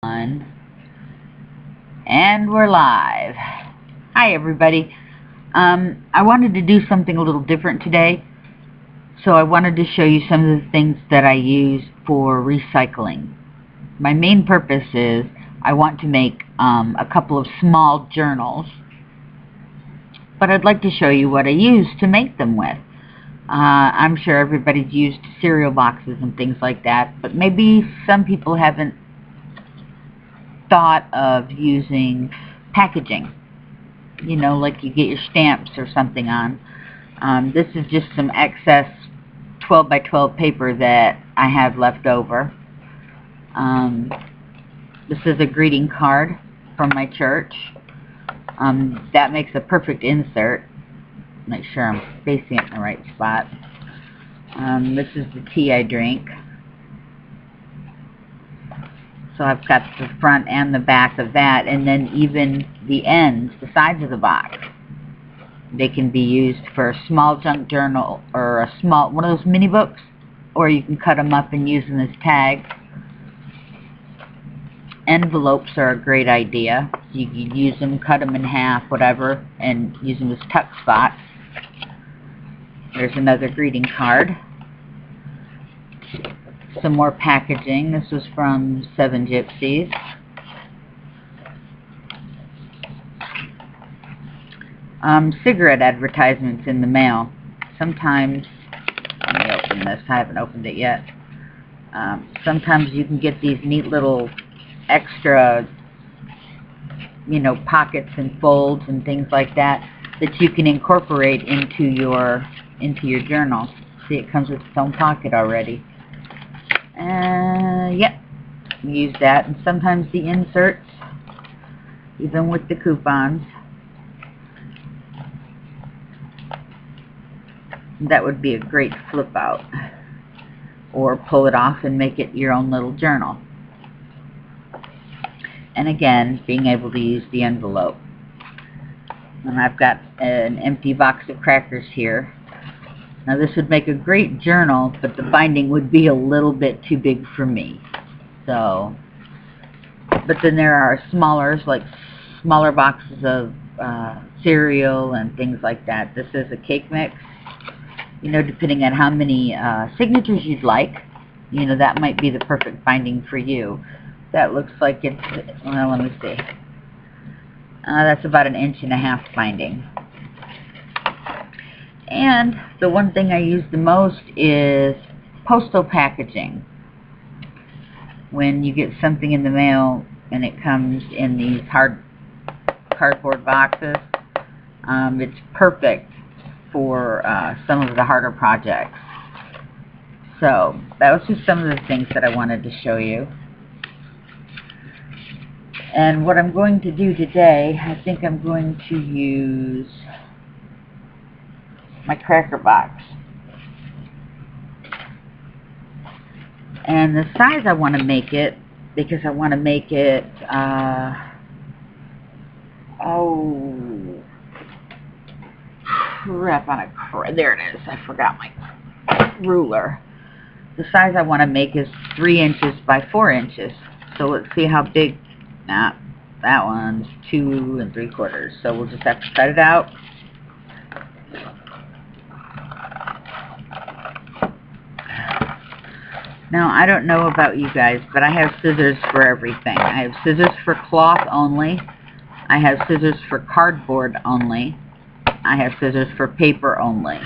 And we're live. Hi everybody. I wanted to do something a little different today, so I wanted to show you some of the things that I use for recycling. My main purpose is I want to make a couple of small journals, but I'd like to show you what I use to make them with. I'm sure everybody's used cereal boxes and things like that, but maybe some people haven't thought of using packaging, you know, like you get your stamps or something on. This is just some excess 12 by 12 paper that I have left over. This is a greeting card from my church. That makes a perfect insert. Make sure I'm facing it in the right spot. This is the tea I drink. So I've got the front and the back of that, and then even the ends, the sides of the box. They can be used for a small junk journal or a small, one of those mini books, or you can cut them up and use them as tags. Envelopes are a great idea. You can use them, cut them in half, whatever, and use them as tuck spots. There's another greeting card. Some more packaging. This was from Seven Gypsies. Cigarette advertisements in the mail. Sometimes, let me open this, I haven't opened it yet. Sometimes you can get these neat little extra, you know, pockets and folds and things like that that you can incorporate into your journal. See, it comes with its own pocket already. Yep, use that, and sometimes the inserts, even with the coupons. That would be a great flip out, or pull it off and make it your own little journal. And again, being able to use the envelope. And I've got an empty box of crackers here. Now this would make a great journal, but the binding would be a little bit too big for me. So, but then there are smaller boxes of cereal and things like that. This is a cake mix. You know, depending on how many signatures you'd like, you know, that might be the perfect binding for you. That looks like it's, well, let me see. That's about 1.5 inches binding. And the one thing I use the most is postal packaging. When you get something in the mail and it comes in these hard cardboard boxes, it's perfect for some of the harder projects. So that was just some of the things that I wanted to show you. And what I'm going to do today, I think I'm going to use my cracker box. And the size I want to make it, because I want to make it, oh, crap on a, there it is, I forgot my ruler. The size I want to make is 3 inches by 4 inches. So let's see how big, nah, that one's 2 3/4. So we'll just have to cut it out. Now, I don't know about you guys, but I have scissors for everything. I have scissors for cloth only. I have scissors for cardboard only. I have scissors for paper only.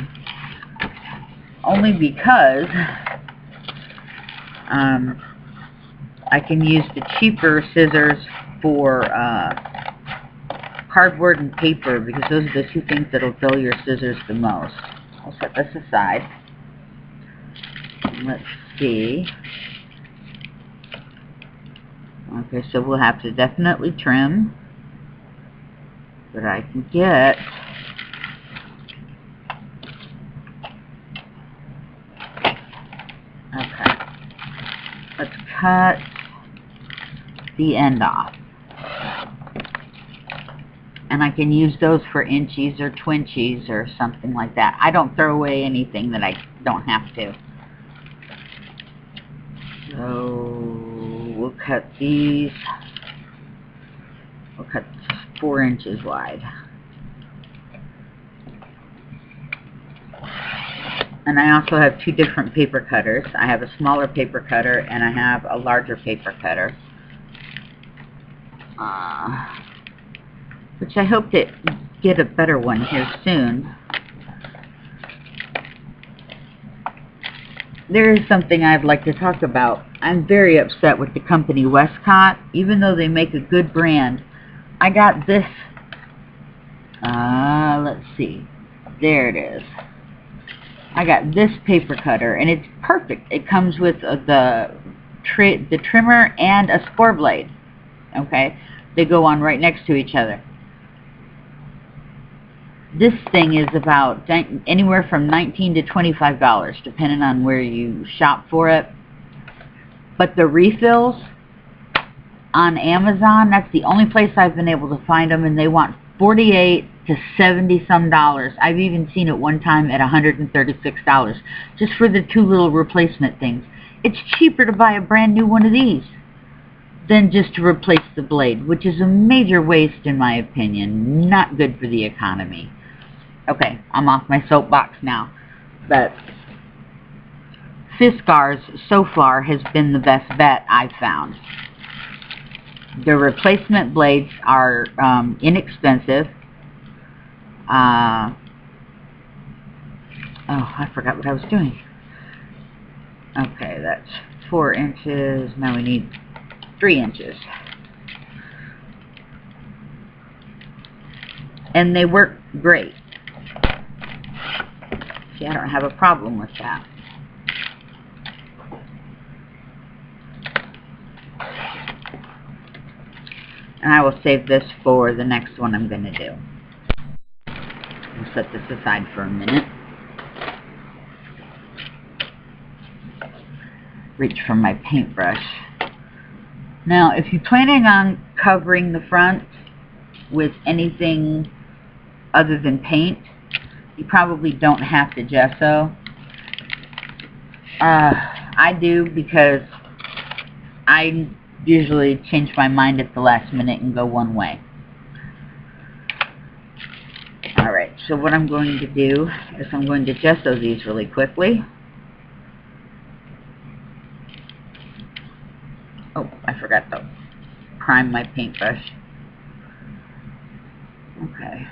Only because I can use the cheaper scissors for cardboard and paper, because those are the two things that will dull your scissors the most. I'll set this aside. Let's see. Okay, so we'll have to definitely trim, but I can get okay. Let's cut the end off. And I can use those for inchies or twinchies or something like that. I don't throw away anything that I don't have to. So we'll cut these. We'll cut 4 inches wide. And I also have 2 different paper cutters. I have a smaller paper cutter and I have a larger paper cutter. Which I hope to get a better one here soon. There is something I'd like to talk about. I'm very upset with the company Westcott. Even though they make a good brand, I got this, let's see, there it is. I got this paper cutter, and it's perfect. It comes with the trimmer and a score blade. Okay, they go on right next to each other. This thing is about anywhere from $19 to $25, depending on where you shop for it. But the refills on Amazon, that's the only place I've been able to find them, and they want $48 to $70 some. I've even seen it one time at $136 just for the 2 little replacement things. It's cheaper to buy a brand new one of these than just to replace the blade, which is a major waste in my opinion. Not good for the economy. Okay, I'm off my soapbox now. But Fiskars so far has been the best bet I've found. The replacement blades are inexpensive. Oh, I forgot what I was doing. Okay, that's 4 inches. Now we need 3 inches. And they work great. See, I don't have a problem with that. And I will save this for the next one I'm going to do. I'll set this aside for a minute. Reach for my paintbrush. Now, if you're planning on covering the front with anything other than paint, you probably don't have to gesso. I do, because I usually change my mind at the last minute and go one way. Alright, so what I'm going to do is I'm going to gesso these really quickly. Oh, I forgot to prime my paintbrush. Okay.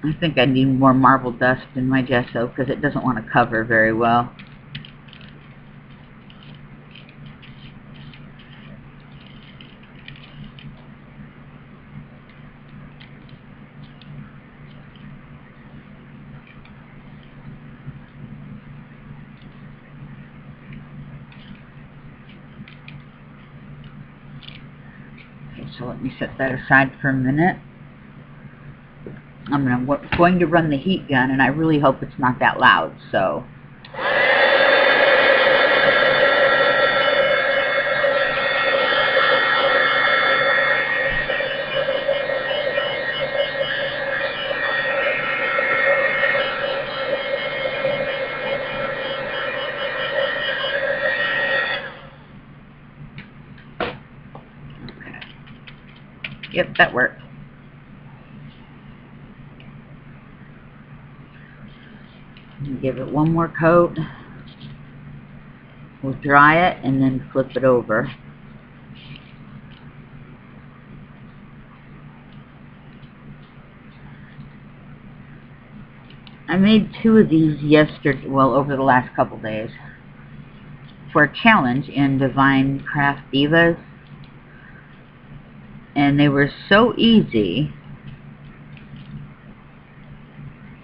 I think I need more marble dust in my gesso because it doesn't want to cover very well. Okay, so let me set that aside for a minute. I'm going to run the heat gun, and I really hope it's not that loud, so. Okay. Yep, that worked. Give it one more coat. We'll dry it and then flip it over. I made 2 of these yesterday, well, over the last couple days, for a challenge in Divine Craft Divas, and they were so easy,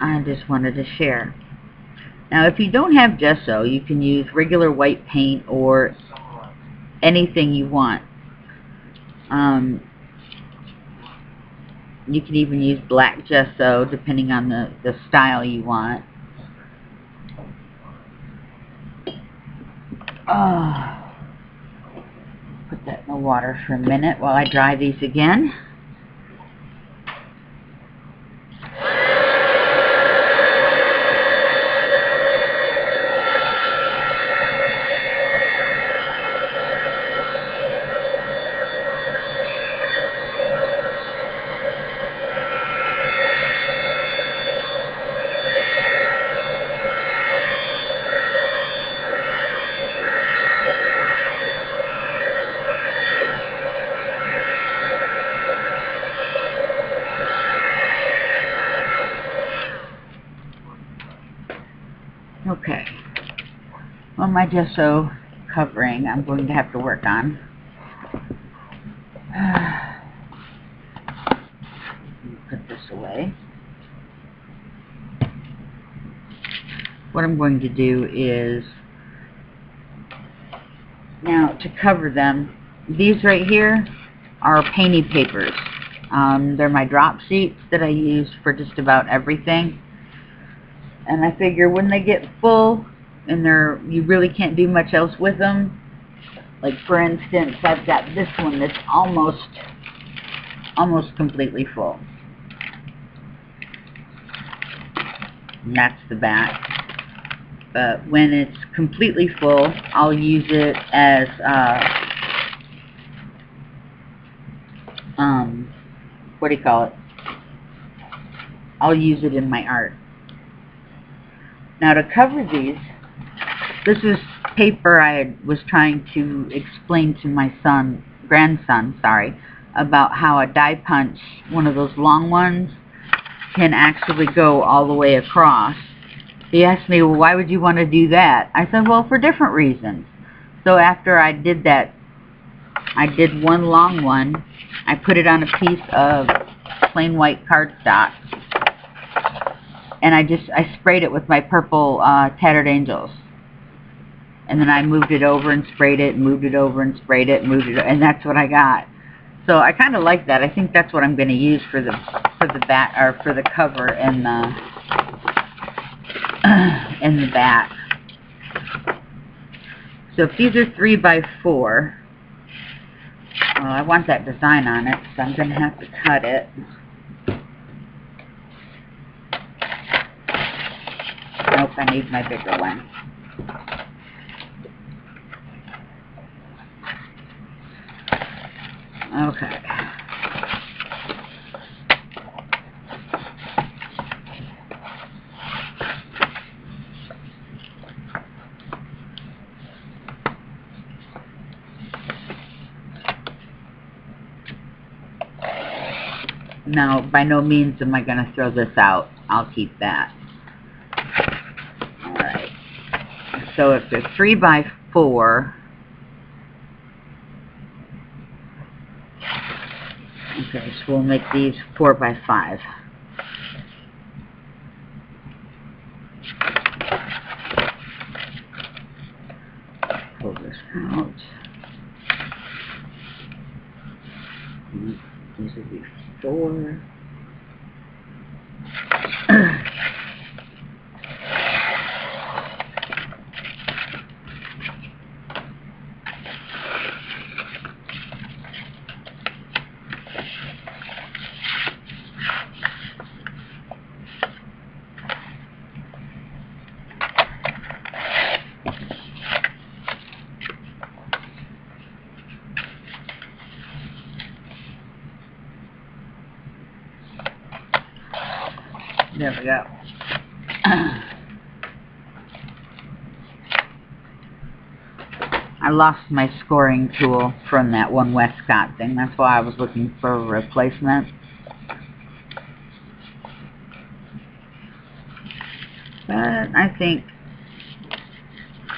I just wanted to share. Now, if you don't have gesso, you can use regular white paint or anything you want. You can even use black gesso, depending on the style you want. Put that in the water for a minute while I dry these again. Well, my gesso covering I'm going to have to work on. Put this away. What I'm going to do is, now to cover them, these right here are painty papers. They're my drop sheets that I use for just about everything. And I figure when they get full and you really can't do much else with them. Like for instance, I've got this one that's almost completely full. And that's the back. But when it's completely full, I'll use it as what do you call it? I'll use it in my art. Now to cover these, this is paper I was trying to explain to my grandson, about how a die punch, one of those long ones, can actually go all the way across. He asked me, well, why would you want to do that? I said, well, for different reasons. So after I did that, I did one long one. I put it on a piece of plain white cardstock. And I sprayed it with my purple Tattered Angels. And then I moved it over and sprayed it, moved it over and sprayed it, and that's what I got. So I kind of like that. I think that's what I'm going to use for the back, or for the cover and the back. So if these are 3 by 4, I want that design on it, so I'm going to have to cut it. Nope, I need my bigger one. Okay. Now, by no means am I going to throw this out. I'll keep that. Alright. So if they're 3 by 4, okay, so we'll make these 4 by 5. Pull this out. These will be 4. There we go. I lost my scoring tool from that one Westcott thing. That's why I was looking for a replacement. But I think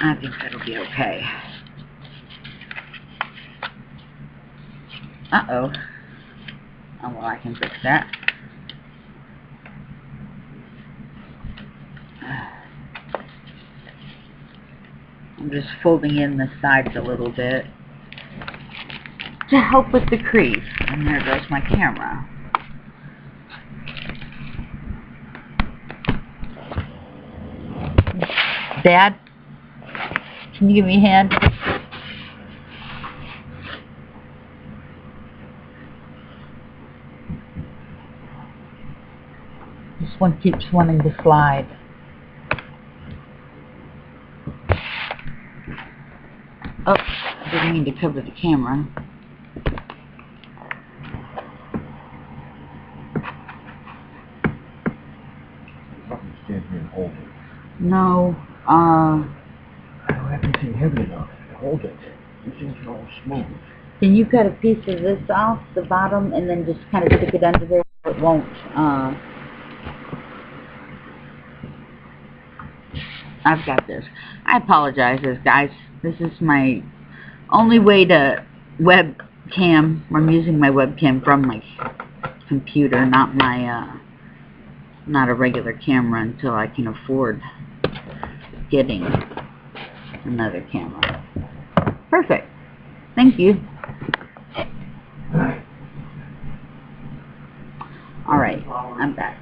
that'll be okay. Uh-oh. Oh, well, I can fix that. I'm just folding in the sides a little bit to help with the crease. And there goes my camera. Dad, can you give me a hand? This one keeps wanting to slide. Oh, I didn't mean to cover the camera. Stand here and hold it. No, I don't have anything heavy enough to hold it. These things are all smooth. Can you cut a piece of this off the bottom and then just kind of stick it under there? It won't. I've got this. I apologize, guys. This is my only way to webcam. I'm using my webcam from my computer, not a regular camera until I can afford getting another camera. Perfect. Thank you. Alright, I'm back.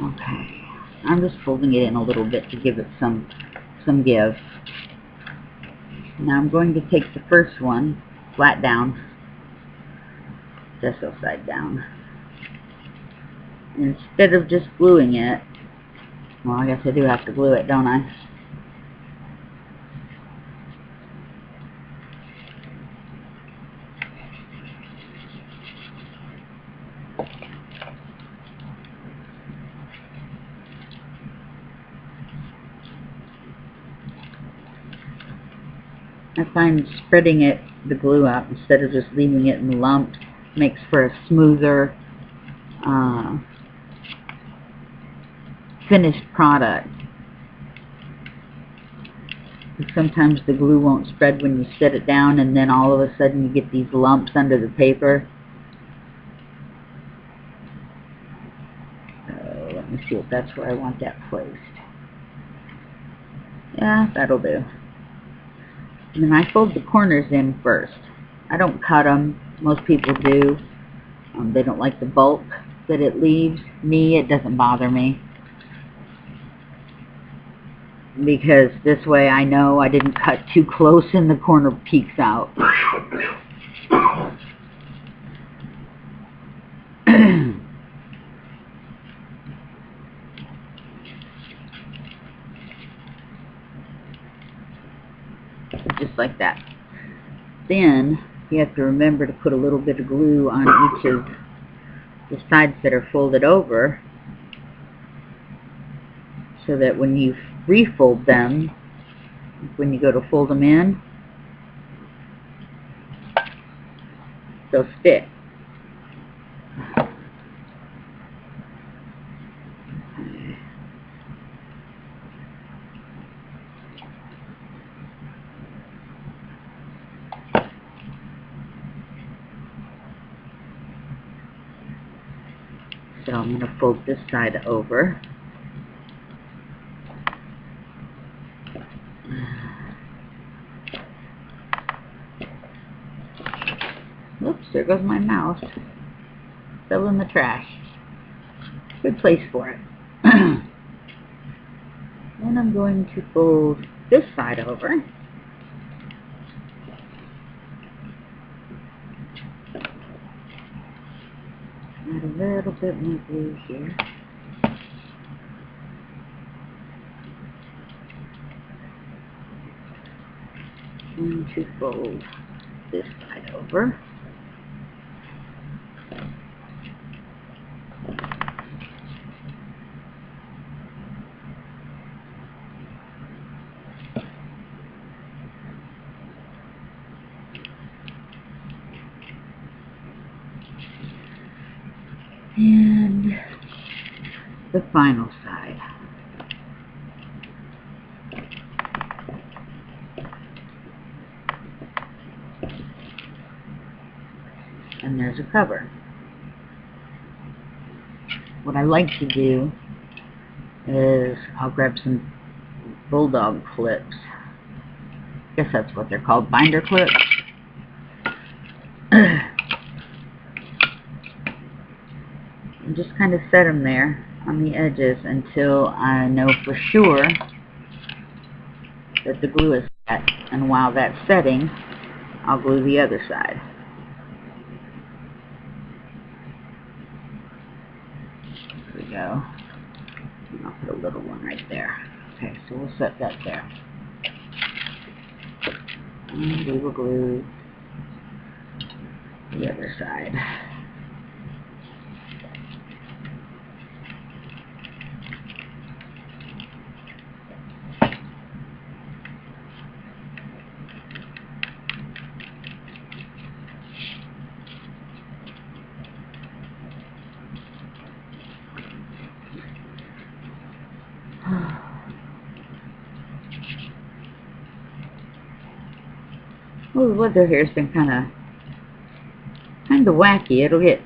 Okay. I'm just folding it in a little bit to give it some give. Now I'm going to take the first one, flat down, just upside down. Instead of just gluing it, well, I guess I do have to glue it, don't I? I find spreading the glue out instead of just leaving it in lumps makes for a smoother finished product. Sometimes the glue won't spread when you set it down, and then all of a sudden you get these lumps under the paper. So let me see if that's where I want that placed. Yeah, that'll do. And then I fold the corners in first. I don't cut them. Most people do. They don't like the bulk that it leaves. Me, it doesn't bother me, because this way I know I didn't cut too close and the corner peeks out. Just like that. Then you have to remember to put a little bit of glue on each of the sides that are folded over, so that when you refold them, when you go to fold them in, they'll stick. So I'm going to fold this side over. Oops, there goes my mouse. Fell in the trash. Good place for it. Then I'm going to fold this side over. Add a little bit more glue here. And to fold this side over. And the final side. And there's a cover. What I like to do is I'll grab some bulldog clips. I guess that's what they're called, binder clips. And just kind of set them there on the edges until I know for sure that the glue is set. And while that's setting, I'll glue the other side. There we go. And I'll put a little one right there. Okay, so we'll set that there. And we will glue the other side. Well, the weather here has been kind of wacky. It'll get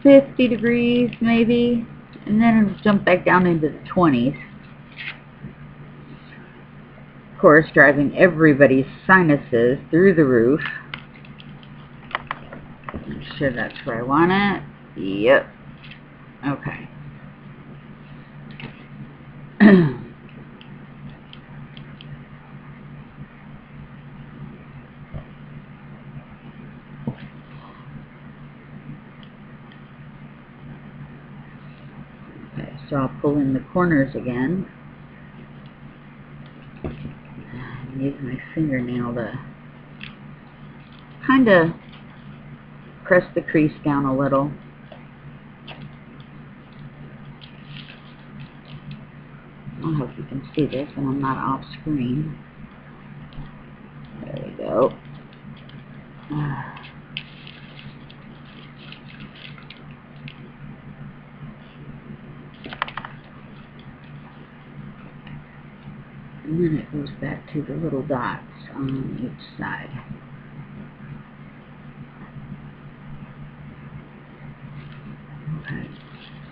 50 degrees maybe, and then it'll jump back down into the 20s. Of course, driving everybody's sinuses through the roof. I'm sure that's where I want it. Yep. Okay. Okay, so I'll pull in the corners again. And use my fingernail to kind of press the crease down a little. I hope you can see this and I'm not off screen. There we go. And then it goes back to the little dots on each side. Okay,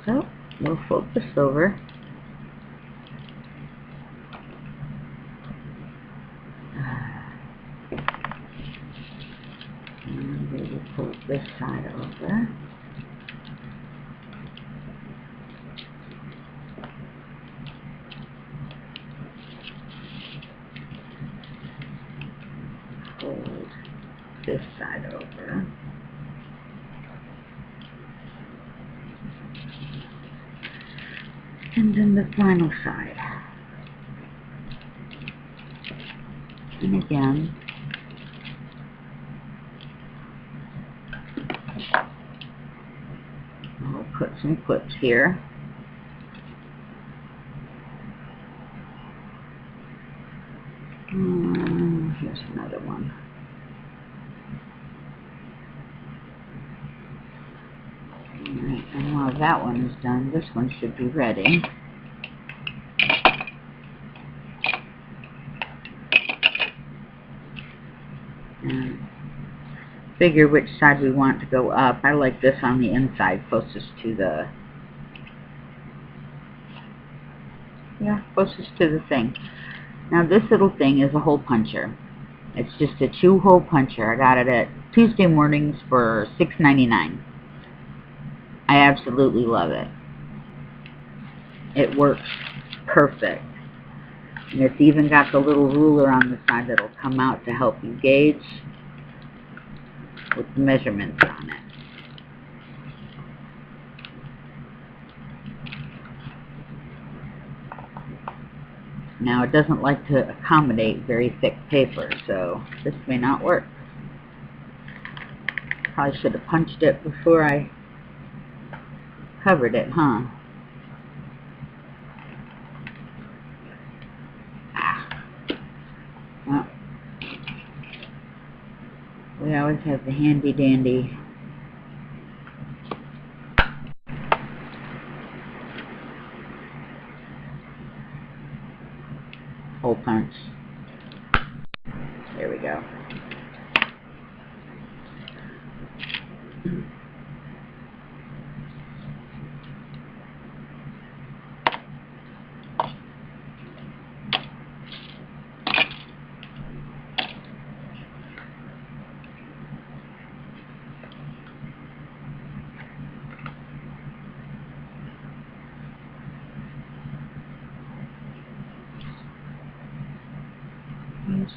so we'll fold this over. And we will fold this side over. Fold this side over. And then the final side. And again, we'll put some clips here. Here's another one. Alright, and while that one is done, this one should be ready. And figure which side we want to go up. I like this on the inside, closest to the thing. Now this little thing is a hole puncher. It's just a 2-hole puncher. I got it at Tuesday Mornings for $6.99. I absolutely love it. It works perfect. And it's even got the little ruler on the side that'll come out to help you gauge with the measurements on it. Now it doesn't like to accommodate very thick paper, so this may not work. Probably should have punched it before I covered it, huh? Well, we always have the handy dandy hole punch. There we go.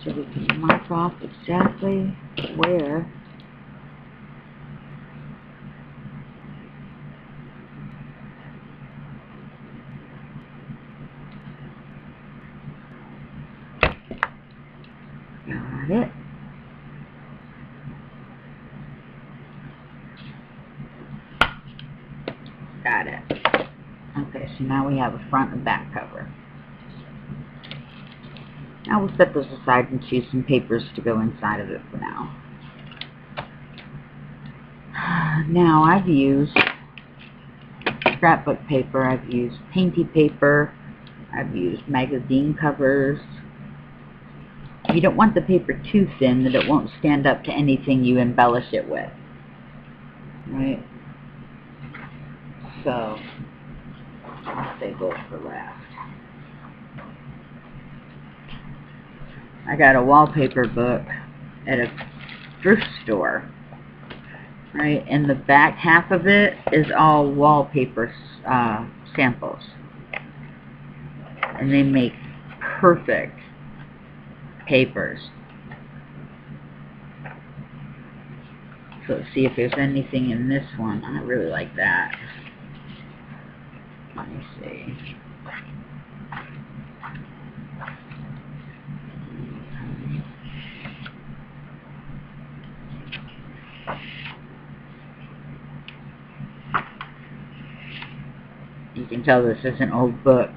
So we can mark off exactly where got it. Got it. Okay, so now we have a front and back cover. Now we'll set those aside and choose some papers to go inside of it for now. Now I've used scrapbook paper, I've used painty paper, I've used magazine covers. you don't want the paper too thin that it won't stand up to anything you embellish it with. Right? So, I'll save those for last. I got a wallpaper book at a thrift store. Right? And the back half of it is all wallpaper samples. And they make perfect papers. So let's see if there's anything in this one. I really like that. Let me see. You can tell this is an old book.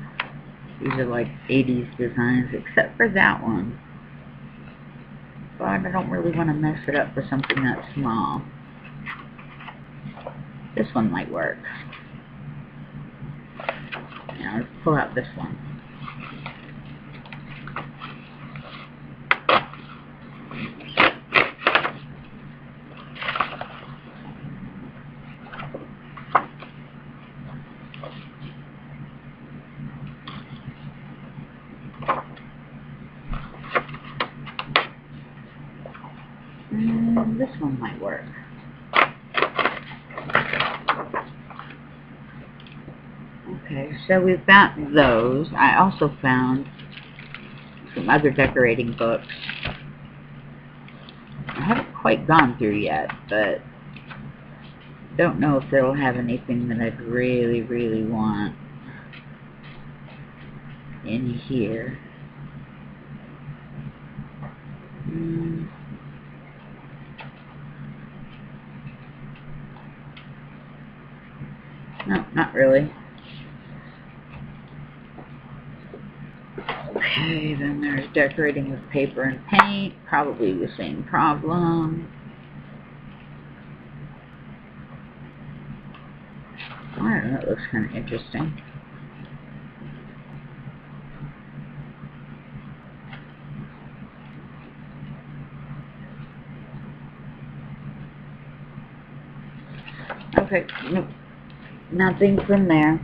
These are like 80s designs, except for that one. But I don't really want to mess it up for something that small. This one might work. Now let's pull out this one. This one might work. Okay, so we've got those. I also found some other decorating books. I haven't quite gone through yet, but don't know if they'll have anything that I'd really, really want in here. No, not really. Okay, then there's decorating with paper and paint. Probably the same problem. I don't know, that looks kind of interesting. Okay, nope. Nothing from there.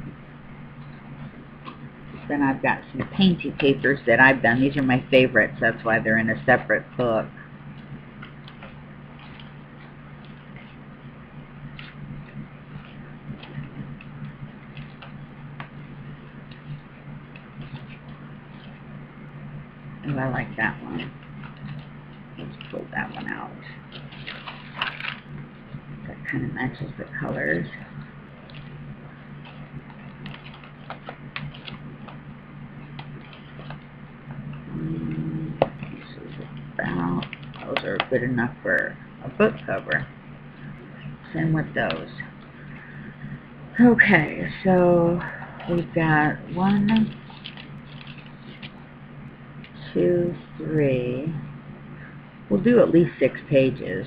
Then I've got some painty papers that I've done. These are my favorites. That's why they're in a separate book. Oh, I like that one. Let's pull that one out. That kind of matches the colors. Those are good enough for a book cover. Same with those. Okay, so we've got 1, 2, 3. We'll do at least 6 pages.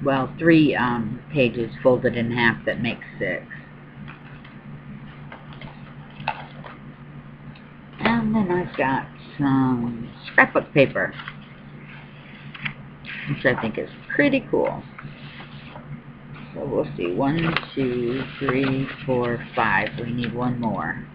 Well, 3 pages folded in half that makes 6. And then I've got some scrapbook paper, which I think is pretty cool. So we'll see. 1, 2, 3, 4, 5. We need one more.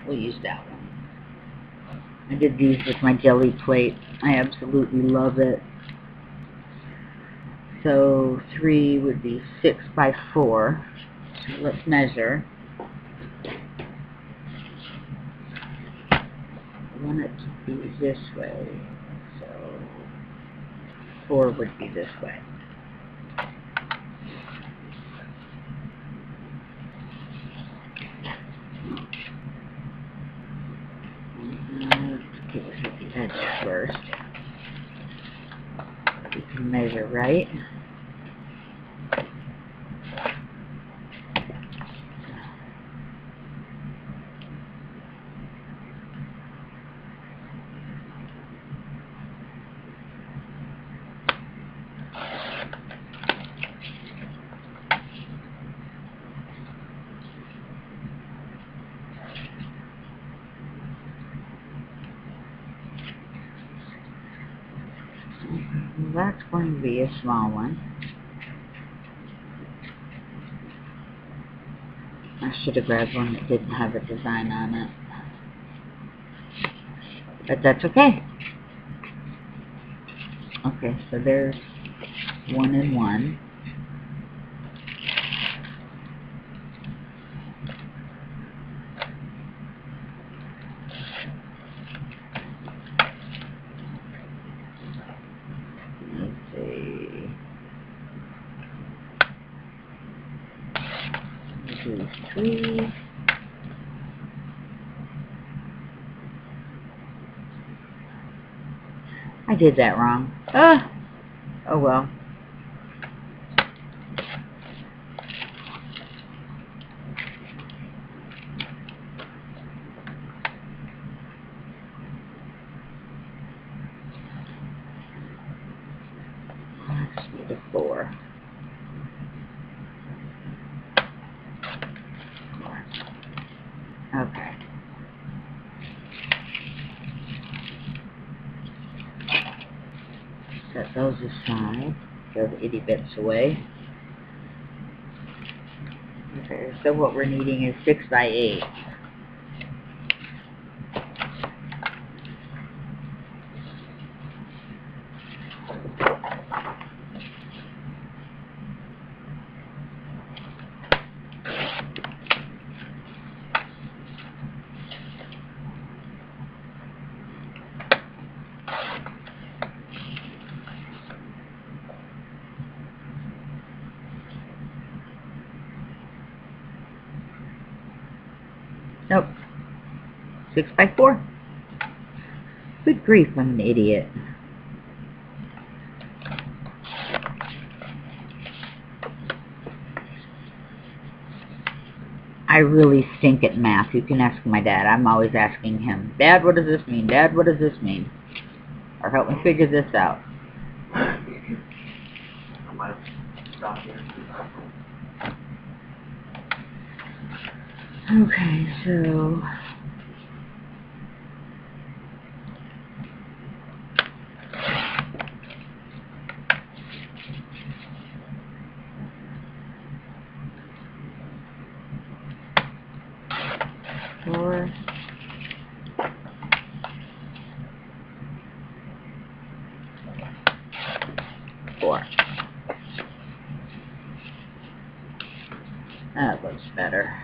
We'll use that one. I did these with my jelly plate. I absolutely love it. So 3 would be 6 by 4. So let's measure. I want it to be this way. So 4 would be this way. Let's get with the edge first. We can measure right. Well, that's going to be a small one. I should have grabbed one that didn't have a design on it. But that's okay. Okay, so there's 1 and 1. Let's see. This is 3. I did that wrong. Oh well. Let's do the 4. Okay. Set those aside. Throw the itty bits away. Okay, so what we're needing is 6 by 8. Nope. 6 by 4. Good grief, I'm an idiot. I really stink at math. You can ask my dad. I'm always asking him, Dad, what does this mean? Dad, what does this mean? Or help me figure this out. Okay, so... Four. That looks better.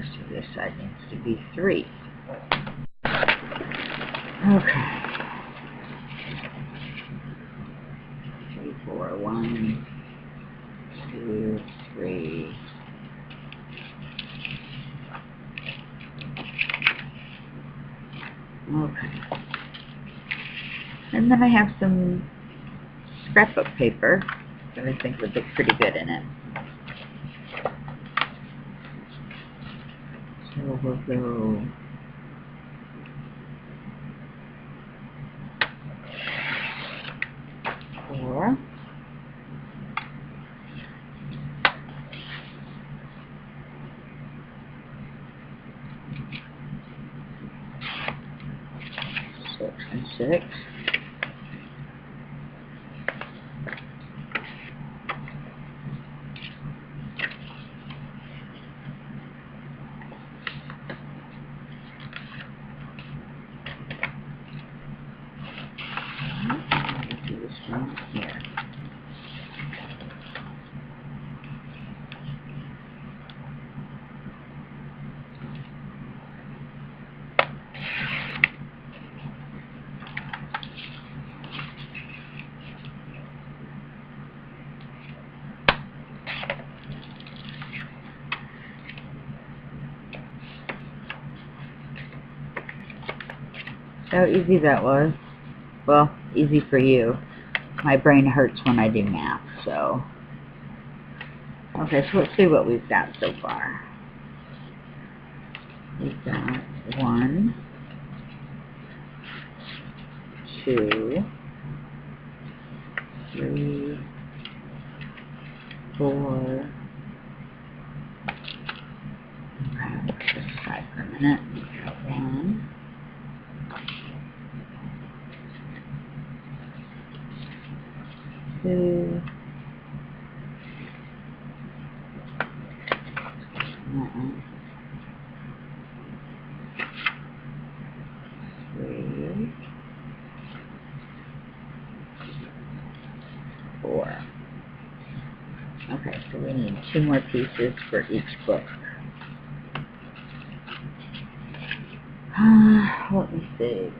So this side needs to be 3. Okay. 3, 4, 1, 2, 3. Okay. And then I have some scrapbook paper that I think would look pretty good in it. So we'll go 4. 6 and 6. Do this one here. How easy that was. Well, easy for you. My brain hurts when I do math, so. Okay, so let's see what we've got so far. We've got 1, 2, 3, 4. Okay, let's just try for a minute. 1, 2. 3, 4. Okay, so we need 2 more pieces for each book. Let me see.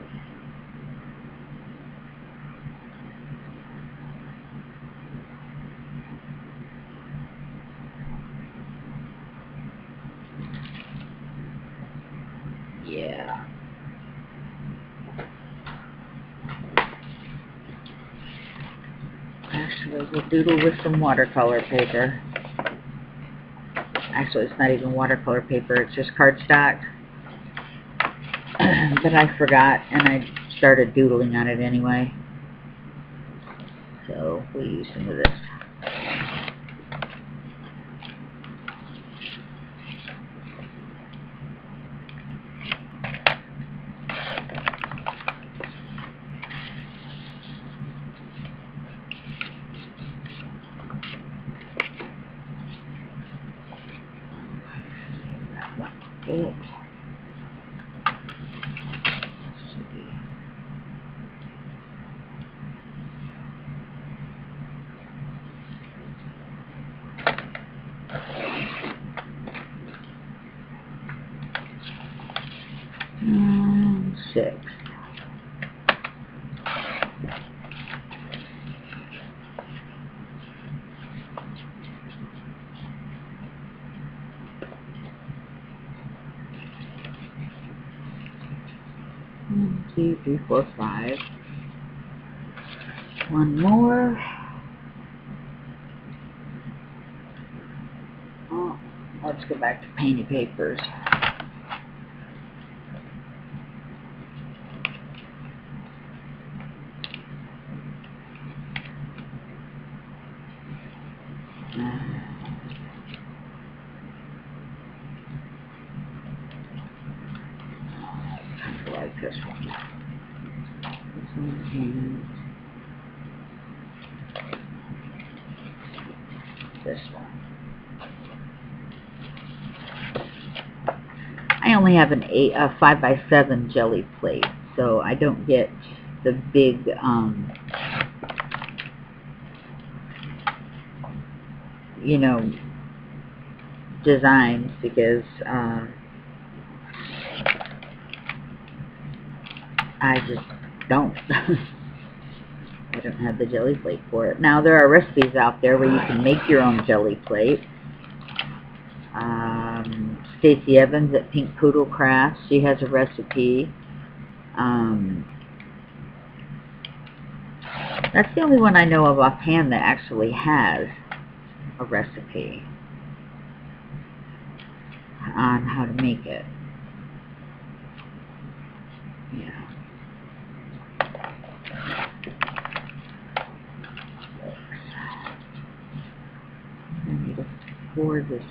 Yeah. Actually, we'll doodle with some watercolor paper. Actually, it's not even watercolor paper, it's just cardstock. But I forgot, and I started doodling on it anyway. So, we'll use some of this. It. And 6. One, 2, 3, 4, 5. One more. Oh, let's go back to painted papers. I like this one. This one and this one. I only have a 5x7 jelly plate, so I don't get the big you know, designs, because I just don't. I don't have the jelly plate for it. Now, there are recipes out there where you can make your own jelly plate. Stacey Evans at C.C.Crafts, she has a recipe. That's the only one I know of offhand that actually has a recipe on how to make it. Yeah. I need to pour this away.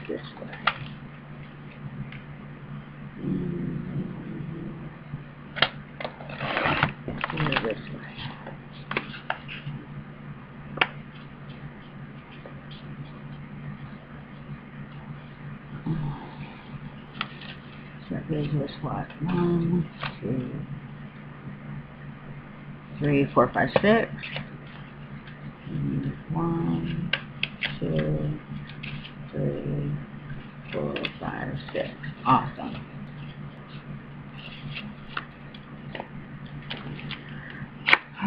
This way. This way. gives us what? 1, 2, 3, 4, 5, 6. 1, 2, 3, 4, 5, 6. Awesome.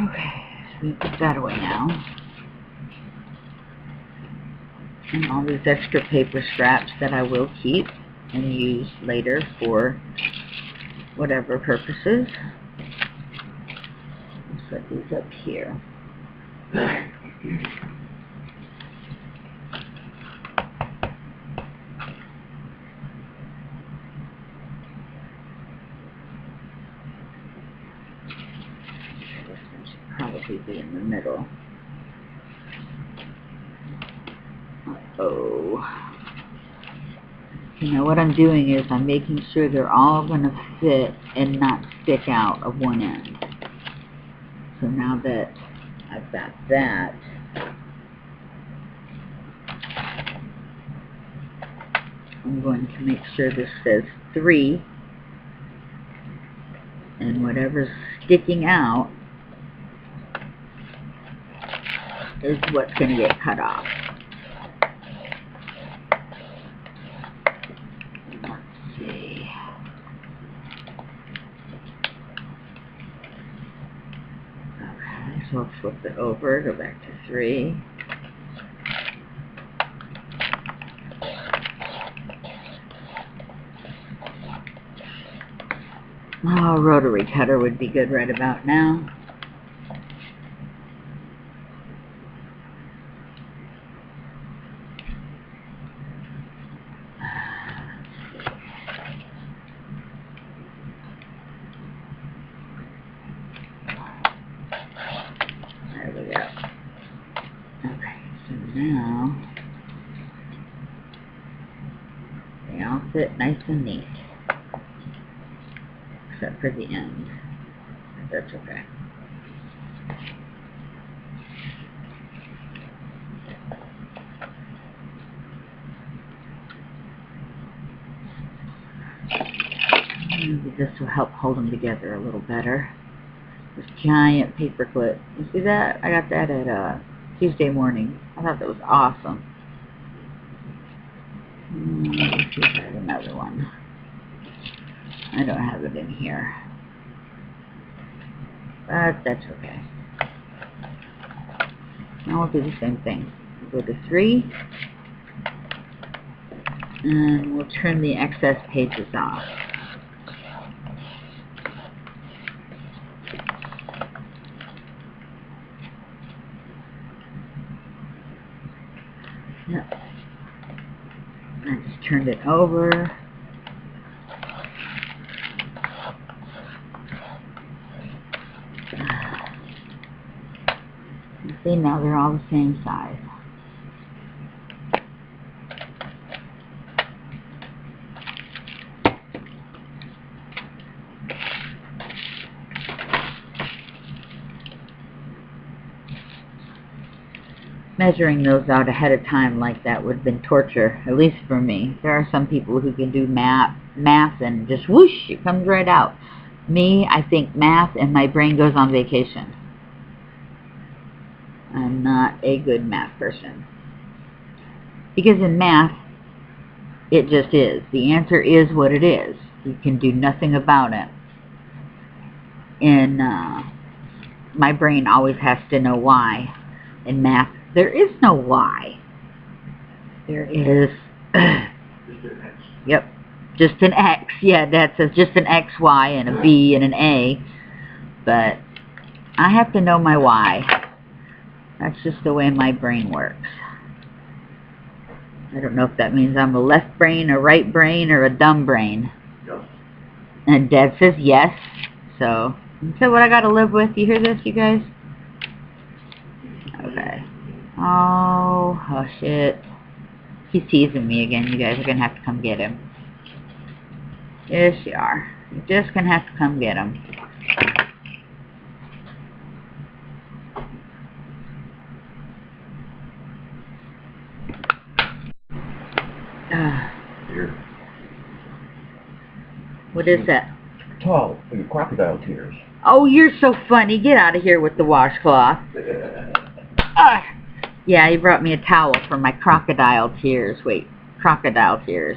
Okay, so we put that away now. And all these extra paper scraps that I will keep and use later for whatever purposes. Let's set these up here. This one should probably be in the middle. Oh. You know, what I'm doing is I'm making sure they're all going to fit and not stick out of one end. So now that I've got that, I'm going to make sure this says 3, and whatever's sticking out is what's going to get cut off. So I'll flip it over, go back to 3. Oh, a rotary cutter would be good right about now. There we go. Okay, so now they all fit nice and neat. Except for the end. That's okay. Maybe this will help hold them together a little better. This giant paper clip. You see that? I got that at Tuesday morning. I thought that was awesome. Let's see if I have another one. I don't have it in here. But that's okay. Now we'll do the same thing. We'll go to 3. And we'll trim the excess pages off. Yep. I just turned it over. You see, now they're all the same size. Measuring those out ahead of time like that would have been torture, at least for me. There are some people who can do math and just whoosh, it comes right out. Me, I think math and my brain goes on vacation. I'm not a good math person. Because in math, it just is. The answer is what it is. You can do nothing about it. In my brain always has to know why. In math, there is no why. There is, yep, just an X. Yeah, that's just an X, Y, and a B, and an A. But I have to know my why. That's just the way my brain works. I don't know if that means I'm a left brain, a right brain, or a dumb brain. Yes. And Dad says yes. So what I got to live with. You hear this, you guys? Okay. Oh, hush it. He's teasing me again. You guys are going to have to come get him. Yes, you are. You're just going to have to come get him. Here. What is that? Towel for your crocodile tears. Oh, you're so funny. Get out of here with the washcloth. Yeah, he brought me a towel for my crocodile tears. Wait, crocodile tears.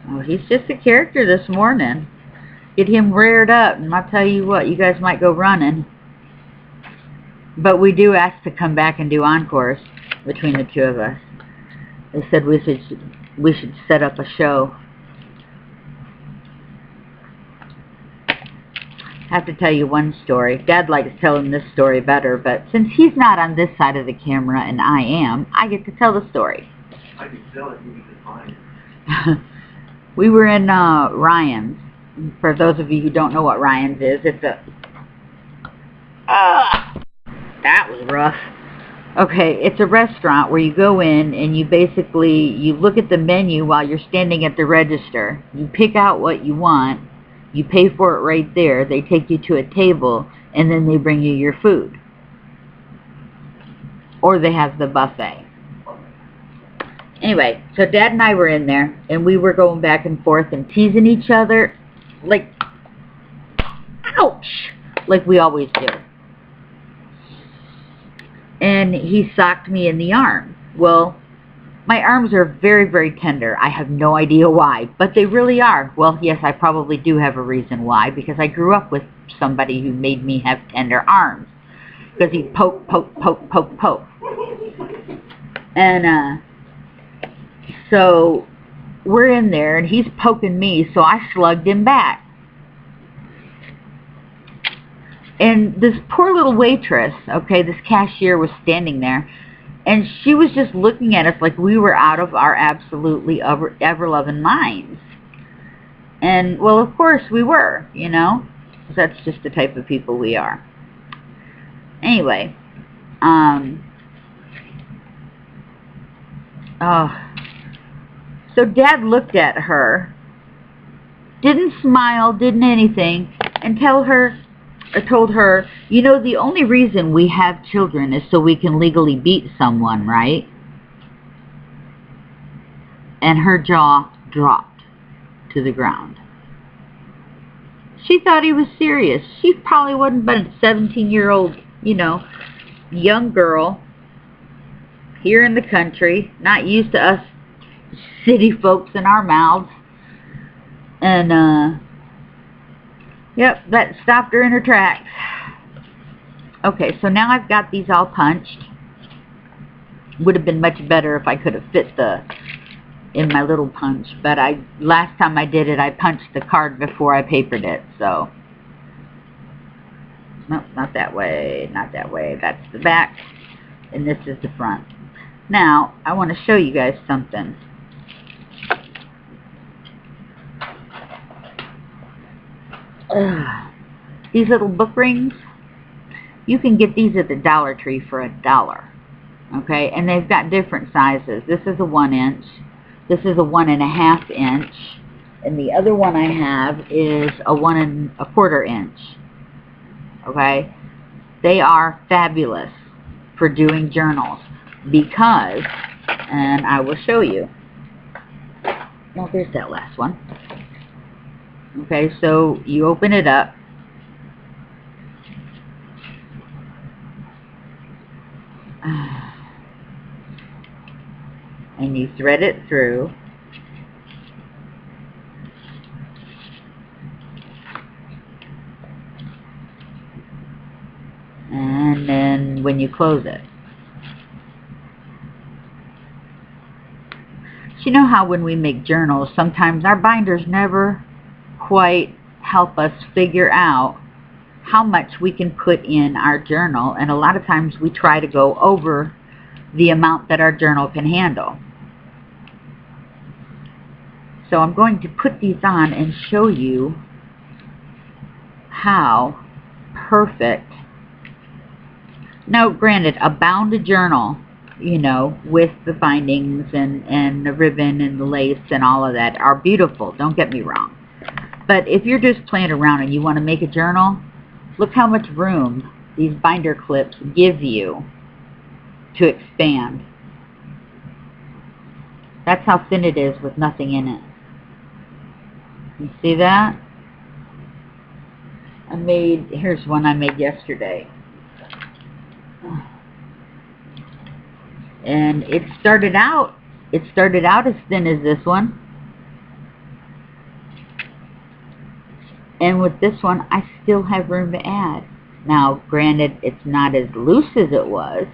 Oh, he's just a character this morning. Get him reared up, and I'll tell you what, you guys might go running. But we do ask to come back and do encores between the two of us. They said we should set up a show. I have to tell you one story. Dad likes telling this story better, but since he's not on this side of the camera and I am, I get to tell the story. I could sell it, you could find it. We were in Ryan's. For those of you who don't know what Ryan's is, it's a... that was rough. Okay, it's a restaurant where you go in and you look at the menu while you're standing at the register. You pick out what you want. You pay for it right there. They take you to a table, and then they bring you your food. Or they have the buffet. Anyway, so Dad and I were in there, and we were going back and forth and teasing each other, like, ouch, like we always do. And he socked me in the arm. Well, my arms are very, very tender. I have no idea why, but they really are. Well, yes, I probably do have a reason why, because I grew up with somebody who made me have tender arms. Because he poke, poke, poke, poke, poke. And, so we're in there, and he's poking me, so I slugged him back. And this poor little waitress, okay, this cashier was standing there, and she was just looking at us like we were out of our absolutely ever-loving minds. And, well, of course we were, you know. That's just the type of people we are. Anyway, so Dad looked at her, didn't smile, didn't anything, and told her, you know, the only reason we have children is so we can legally beat someone, right? And her jaw dropped to the ground. She thought he was serious. She probably wasn't but a 17-year-old, you know, young girl here in the country, not used to us city folks in our mouths. And, yep, that stopped her in her tracks. Okay, so now I've got these all punched. Would have been much better if I could have fit in my little punch, but last time I did it, I punched the card before I papered it, so. Nope, not that way, not that way. That's the back, and this is the front. Now, I want to show you guys something. These little book rings, you can get these at the Dollar Tree for $1. Okay, and they've got different sizes. This is a 1 inch. This is a 1.5 inch. And the other one I have is a 1 1/4 inch. Okay, they are fabulous for doing journals because, and I will show you. Well, there's that last one. Okay, so you open it up. And you thread it through. And then when you close it. So you know how when we make journals, sometimes our binders never quite help us figure out how much we can put in our journal, and a lot of times we try to go over the amount that our journal can handle. So I'm going to put these on and show you how perfect. Now granted, a bound journal, you know, with the bindings and the ribbon and the lace and all of that are beautiful, don't get me wrong. But if you're just playing around and you want to make a journal, look how much room these binder clips give you to expand. That's how thin it is with nothing in it. You see that? Here's one I made yesterday. And it started out as thin as this one. And with this one, I still have room to add. Now, granted, it's not as loose as it was.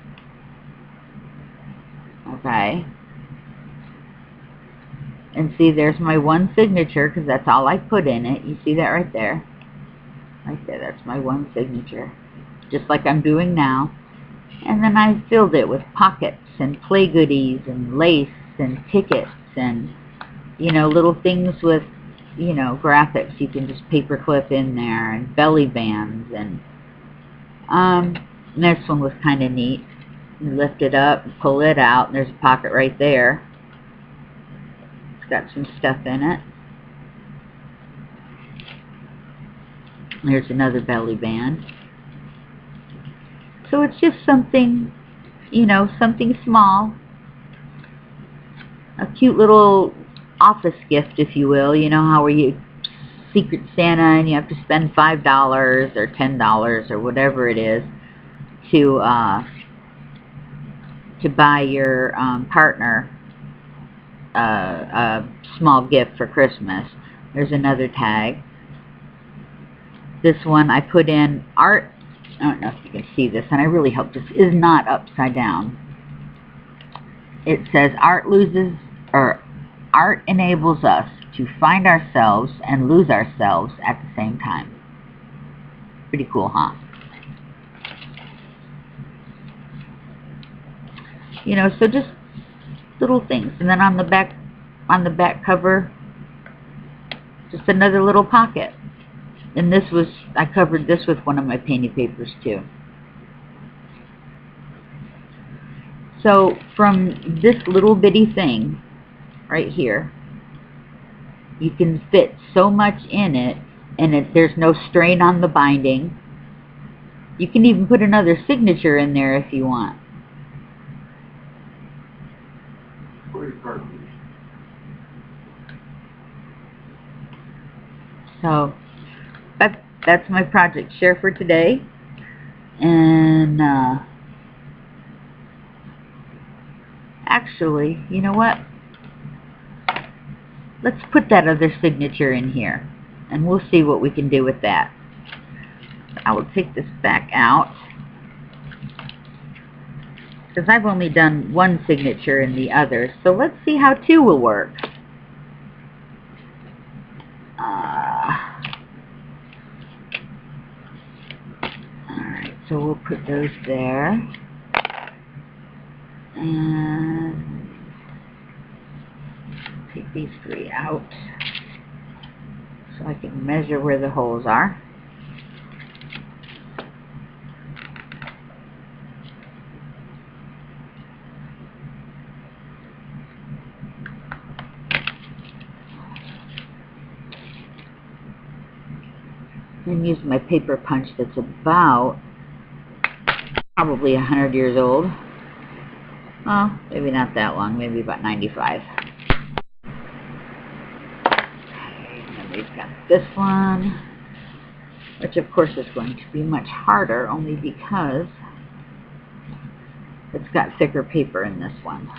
Okay. And see, there's my one signature, because that's all I put in it. You see that right there? Right there, that's my one signature. Just like I'm doing now. And then I filled it with pockets and play goodies and lace and tickets and, you know, little things with, you know, graphics you can just paper clip in there, and belly bands. And this one was kind of neat. You lift it up and pull it out, and there's a pocket right there. It's got some stuff in it. There's another belly band. So it's just something, you know, something small. A cute little office gift, if you will. You know how you Secret Santa and you have to spend $5 or $10 or whatever it is to buy your partner a small gift for Christmas. There's another tag. This one I put in art. I don't know if you can see this, and I really hope this is not upside down. It says art enables us to find ourselves and lose ourselves at the same time. Pretty cool, huh? You know, so just little things. And then on the back cover, just another little pocket. And this was, I covered this with one of my painted papers too. So from this little bitty thing right here, you can fit so much in it, and there's no strain on the binding. You can even put another signature in there if you want. So that's my project share for today. And actually, you know what? Let's put that other signature in here, and we'll see what we can do with that. I will take this back out, because I've only done one signature in the other. So let's see how two will work. Alright, so we'll put those there. And take these three out so I can measure where the holes are. I'm using my paper punch that's about probably 100 years old. Well, maybe not that long, maybe about 95. And we've got this one, which of course is going to be much harder, only because it's got thicker paper in this one.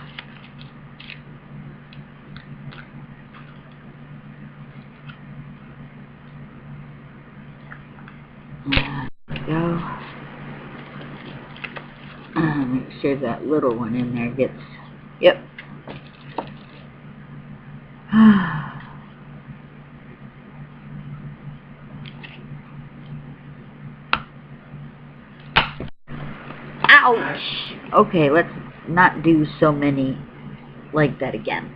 There we go. Make sure that little one in there gets, yep. Ouch! Okay, let's not do so many like that again.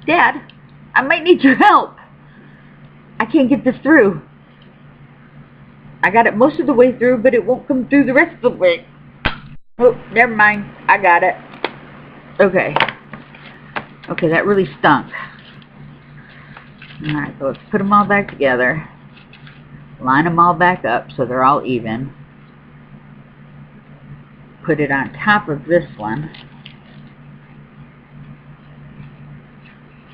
Dad, I might need your help. I can't get this through. I got it most of the way through, but it won't come through the rest of the way. Oh, never mind. I got it. Okay. Okay, that really stunk. Alright, so let's put them all back together. Line them all back up so they're all even. put it on top of this one.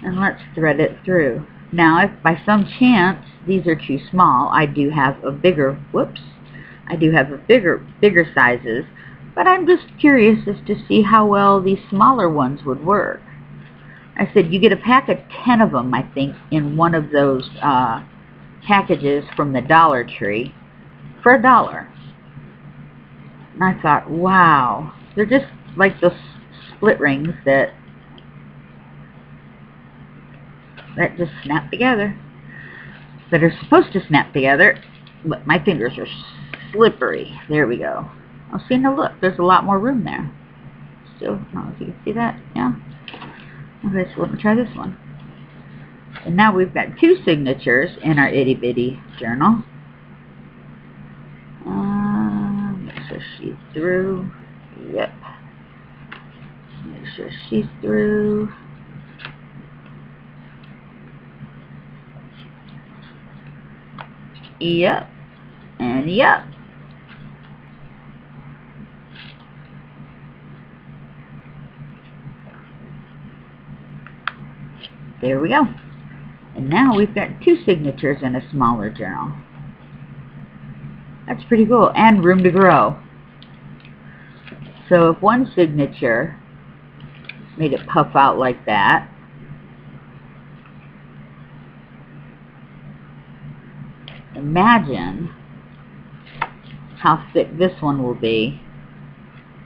And let's thread it through. Now, if by some chance these are too small, I do have a bigger, I do have a bigger sizes, but I'm just curious as to see how well these smaller ones would work. I said you get a pack of 10 of them, I think, in one of those packages from the Dollar Tree for $1. And I thought, wow, they're just like those split rings that just snap together. That are supposed to snap together, but my fingers are slippery. There we go. Oh, see, now look, there's a lot more room there. Still, I don't know if you can see that. Yeah. Okay, so let me try this one. And now we've got 2 signatures in our itty bitty journal. Make sure she's through. Yep. Make sure she's through. Yep. And yep. There we go. And now we've got 2 signatures in a smaller journal. That's pretty cool. And room to grow. So if one signature made it puff out like that, imagine how thick this one will be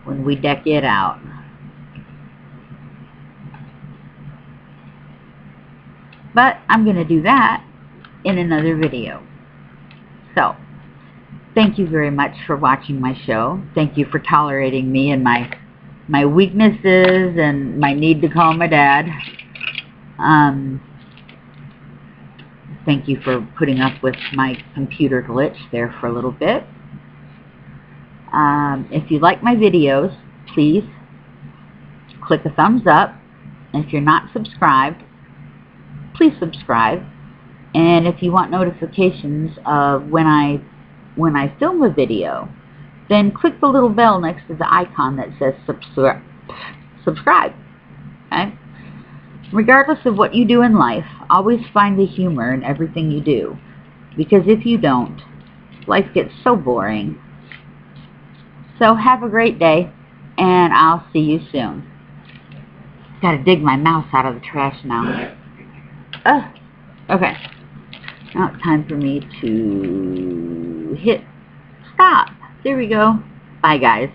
when we deck it out. But I'm going to do that in another video. So, thank you very much for watching my show. Thank you for tolerating me and my weaknesses and my need to call my dad. Thank you for putting up with my computer glitch there for a little bit. If you like my videos, please click a thumbs up. And if you're not subscribed, please subscribe. And if you want notifications of when I film a video, then click the little bell next to the icon that says subscribe. Okay? Regardless of what you do in life, always find the humor in everything you do. Because if you don't, life gets so boring. So have a great day, and I'll see you soon. Gotta dig my mouse out of the trash now. Okay. Now it's time for me to hit stop. There we go. Bye, guys.